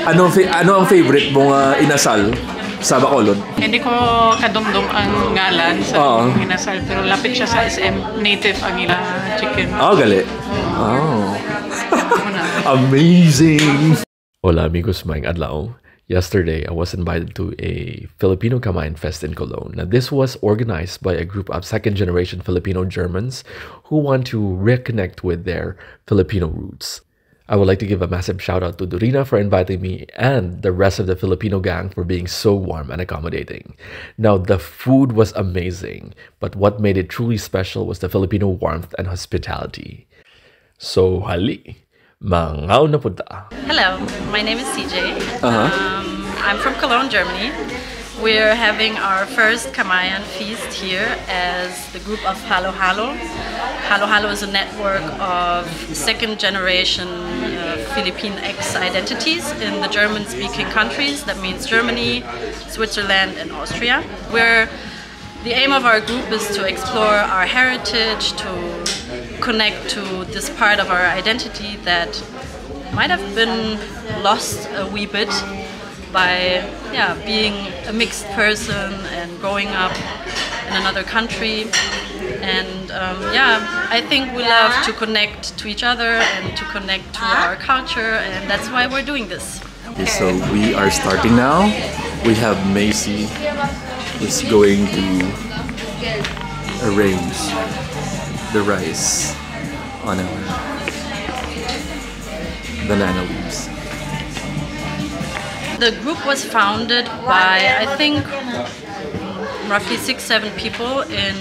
Ano ang favorite mong inasal sa Bacolod? Hindi ko kadumdum ang ngalan sa inasal, pero lapit siya sa SM. Native ang ila chicken. Oh, gali. Oh. Amazing! Hola amigos, maing adlaw. Yesterday, I was invited to a Filipino Kamayan Fest in Cologne. Now, this was organized by a group of second-generation Filipino Germans who want to reconnect with their Filipino roots. I would like to give a massive shout-out to Dorina for inviting me and the rest of the Filipino gang for being so warm and accommodating. Now, the food was amazing, but what made it truly special was the Filipino warmth and hospitality. So, hali! Mangaw na punta. Hello, my name is CJ. I'm from Cologne, Germany. We're having our first Kamayan feast here as the group of Hallo Halo. Hallo Halo is a network of second-generation Philippine ex-identities in the German-speaking countries. That means Germany, Switzerland, and Austria. The aim of our group is to explore our heritage, to connect to this part of our identity that might have been lost a wee bit by being a mixed person and growing up in another country. And I think we love to connect to each other and to connect to our culture, and that's why we're doing this. Okay, so we are starting now. We have Macy who's going to arrange the rice on our banana leaves. The group was founded by, I think, roughly 6-7 people in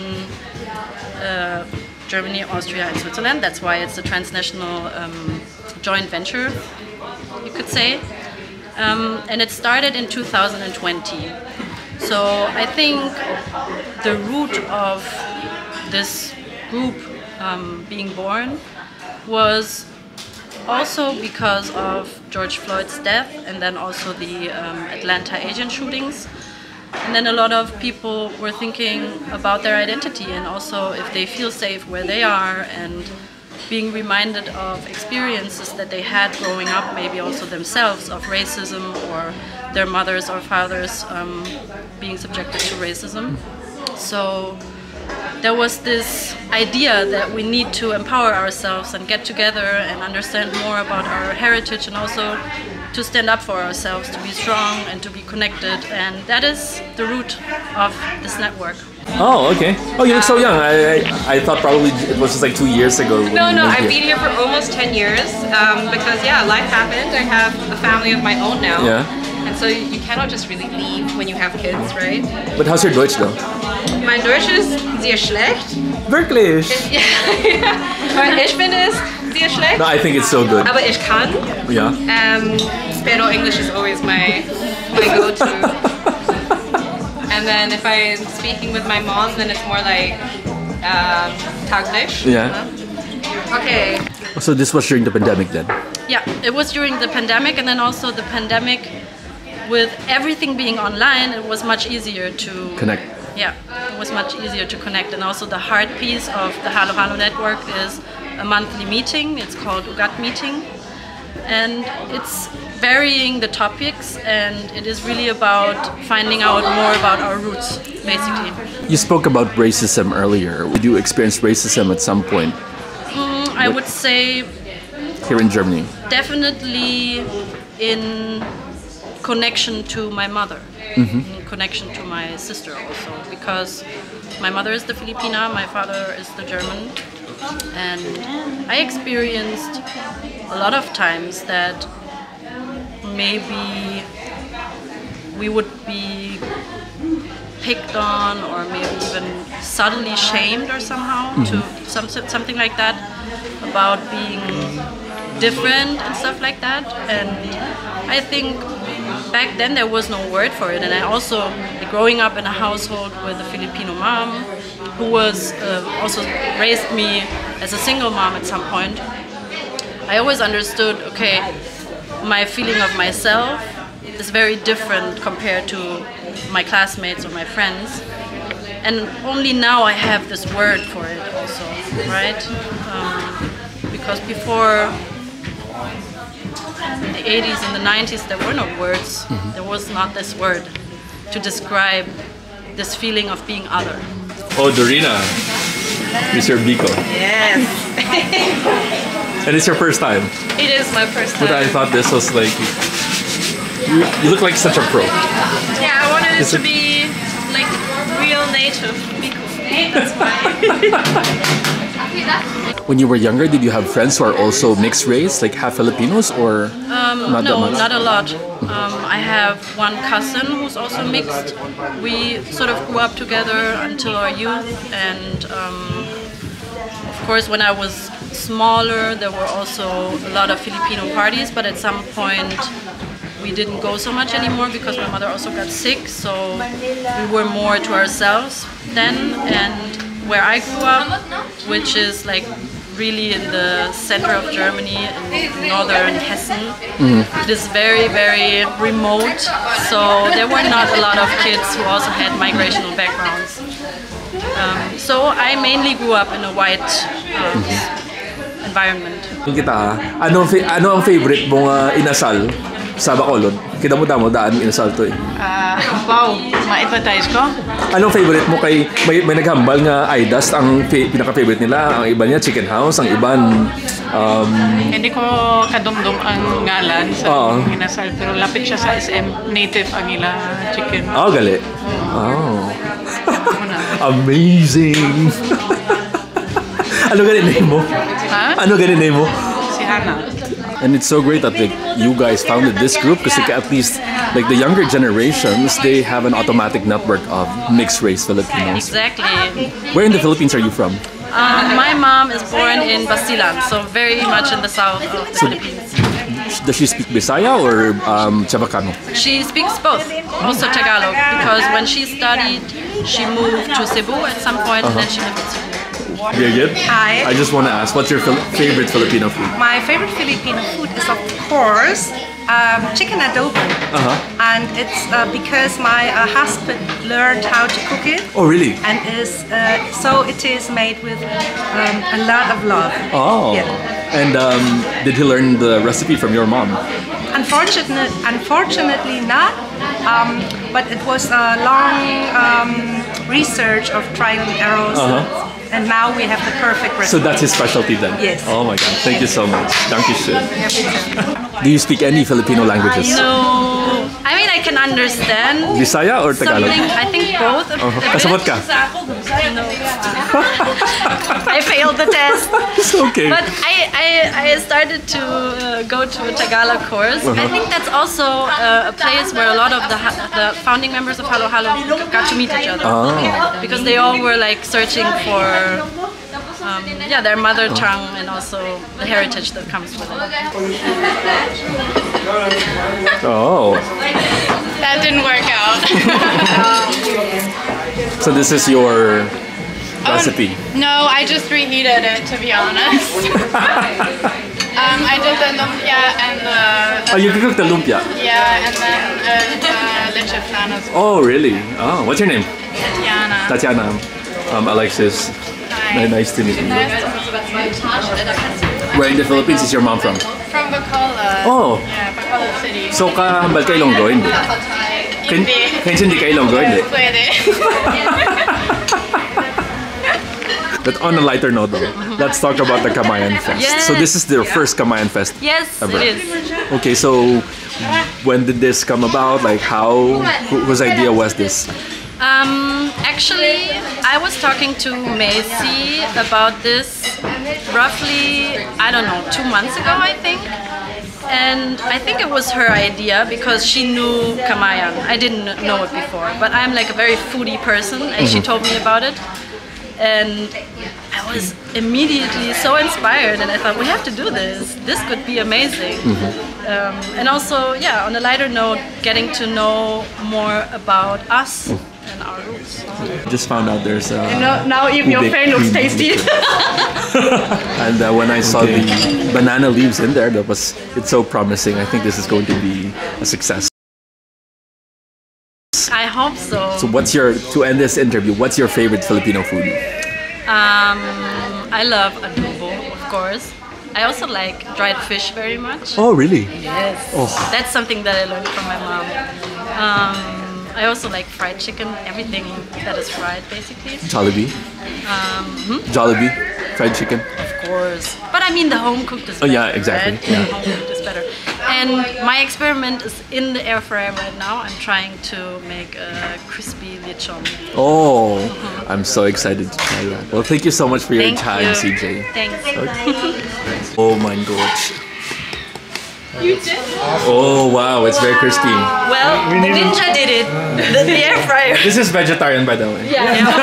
Germany, Austria, and Switzerland. That's why it's a transnational joint venture, you could say. And it started in 2020. So I think the root of this group being born was also because of George Floyd's death, and then also the Atlanta Asian shootings. And then a lot of people were thinking about their identity and also if they feel safe where they are, and being reminded of experiences that they had growing up, maybe also themselves, of racism or their mothers or fathers being subjected to racism. So there was this idea that we need to empower ourselves and get together and understand more about our heritage, and also to stand up for ourselves, to be strong and to be connected. And that is the root of this network. Oh, okay. Oh, you look so young. I thought probably it was just like 2 years ago. No, I've been here for almost 10 years because life happened. I have a family of my own now. Yeah. And so you cannot just really leave when you have kids, right? But how's your Deutsch though? Mein Deutsch ist sehr schlecht. Wirklich? Ja. Ich finde es sehr schlecht. No, I think it's so good. Aber ich kann. Yeah. Pero English is always my go-to. And then if I'm speaking with my mom, then it's more like Taglish. Yeah. Okay. So this was during the pandemic then? Yeah, it was during the pandemic, and then also the pandemic, with everything being online, it was much easier to connect. Yeah, it was much easier to connect. And also the heart piece of the Hallo Halo network is a monthly meeting. It's called UGAT meeting. And it's varying the topics, and it is really about finding out more about our roots, basically. You spoke about racism earlier. Did you experience racism at some point? I would say here in Germany. Definitely in connection to my mother, in connection to my sister also, because my mother is the Filipina, my father is the German, and I experienced a lot of times that maybe we would be picked on or maybe even subtly shamed or somehow to something like that, about being different and stuff like that. And I think back then there was no word for it. And I also, growing up in a household with a Filipino mom who was also raised me as a single mom at some point, I always understood, okay, my feeling of myself is very different compared to my classmates or my friends. And only now I have this word for it also, right? Because before the 80s and the 90s, there were no words. There was not this word to describe this feeling of being other. Oh, Dorina, Mr. Biko. Yes. And it's your first time. It is my first time. But I thought this was like, you look like such a pro. Yeah, I wanted it to be like real native Biko. That's why. When you were younger, did you have friends who are also mixed race, like half Filipinos, or not that No, much? not a lot. I have one cousin who's also mixed. We sort of grew up together until our youth, and of course, when I was smaller, there were also a lot of Filipino parties, but at some point we didn't go so much anymore because my mother also got sick, so we were more to ourselves then. And where I grew up, which is like really in the center of Germany, in northern Hessen, it is very, very remote, so there were not a lot of kids who also had migrational backgrounds. So I mainly grew up in a white environment. Kita, ano ang favorite mong inasal sa Bacolod? Kita mo daan inasal to eh. Wow, ma-advertise ko? Anong favorite mo kay may naghambal nga iDust ang pinaka-favorite nila, ang iba niya Chicken House, ang iban Hindi ko kadumdum ang ngalan sa inasal, pero lapit siya sa SM. Native ang ila chicken. oh, gali. Oh. Amazing. Ano ganin name mo? Ha? Ano ganin name mo? Si Hannah. And it's so great that like you guys founded this group because like, at least like the younger generations, they have an automatic network of mixed race Filipinos. Exactly. Where in the Philippines are you from? My mom is born in Basilan, so very much in the south of the Philippines. Does she speak Bisaya or Chavacano? She speaks both, also Tagalog, because when she studied, she moved to Cebu at some point, and then she lived in Cebu. Very good. Hi. I just want to ask, what's your favorite Filipino food? My favorite Filipino food is, of course, chicken adobo. And it's because my husband learned how to cook it. Oh, really? And so it is made with a lot of love. Oh. Yeah. And did he learn the recipe from your mom? Unfortunately not, but it was a long research of trial and errors. And now we have the perfect recipe. So that's his specialty then? Yes. Oh my God, thank you so much. Dankeschön. Do you speak any Filipino languages? No, I mean I can understand. Bisaya or Tagalog? I think both. Kasabot ka? No. I failed the test. It's okay. But I started to go to a Tagalog course. I think that's also a place where a lot of the founding members of Hallo Halo got to meet each other. Because they all were like searching for their mother tongue and also the heritage that comes with it. Oh. That didn't work out. So this is your recipe? No, I just reheated it, to be honest. I did the lumpia and the... Oh, you cooked the lumpia? Yeah, and then leche flan as well. Oh, really? Oh, what's your name? Tatiana. Tatiana. Alexis. Hi. Nice to meet you. Nice to meet you. Where in the Philippines is your mom from? From Bacolod. Oh. Yeah, Bacolod City. So kahambal ka Ilonggo, hindi? Hindi ka Ilonggo, hindi? Pwede. But on a lighter note though, let's talk about the Kamayan Fest. Yes. So this is their first Kamayan Fest Yes, ever. it is. Okay, so when did this come about? Like whose idea was this? Actually, I was talking to Macy about this roughly, I don't know, 2 months ago, I think. And I think it was her idea because she knew Kamayan. I didn't know it before, but I'm like a very foodie person, and she told me about it. And I was immediately so inspired, and I thought, we have to do this. This could be amazing. And also, yeah, on a lighter note, getting to know more about us and our roots. Just found out there's Now even your face looks tasty. And when I saw the banana leaves in there, it's so promising. I think this is going to be a success. I hope so. So to end this interview, what's your favorite Filipino food? I love adobo, of course. I also like dried fish very much. Oh, really? Yes. Oh. That's something that I learned from my mom. I also like fried chicken, everything that is fried, basically. Jollibee. Jollibee, fried chicken. Of course. But I mean, the home cooked is better. Oh, yeah, exactly. Right? Yeah. The home cooked is better. And my experiment is in the air fryer right now. I'm trying to make a crispy lechon. Oh, I'm so excited to try that. Well, thank you so much for your Thank time, you. CJ. Thanks. Oh my gosh. You did? Oh wow, it's very crispy. Well, the ninja did it. The air fryer. This is vegetarian, by the way. Yeah, of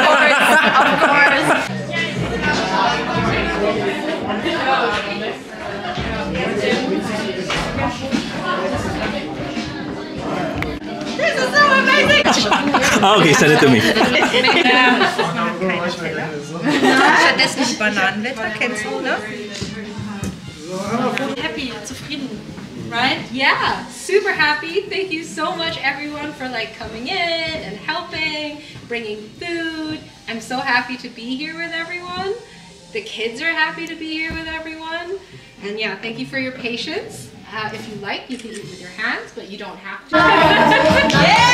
course. This is so amazing! Okay, send it to me. Stattdessen Bananenwetter, kennst du, ne? Happy, zufrieden, right? Yeah, super happy. Thank you so much everyone for like coming in and helping, bringing food. I'm so happy to be here with everyone. The kids are happy to be here with everyone. And yeah, thank you for your patience. If you like, you can eat with your hands, but you don't have to. Yeah!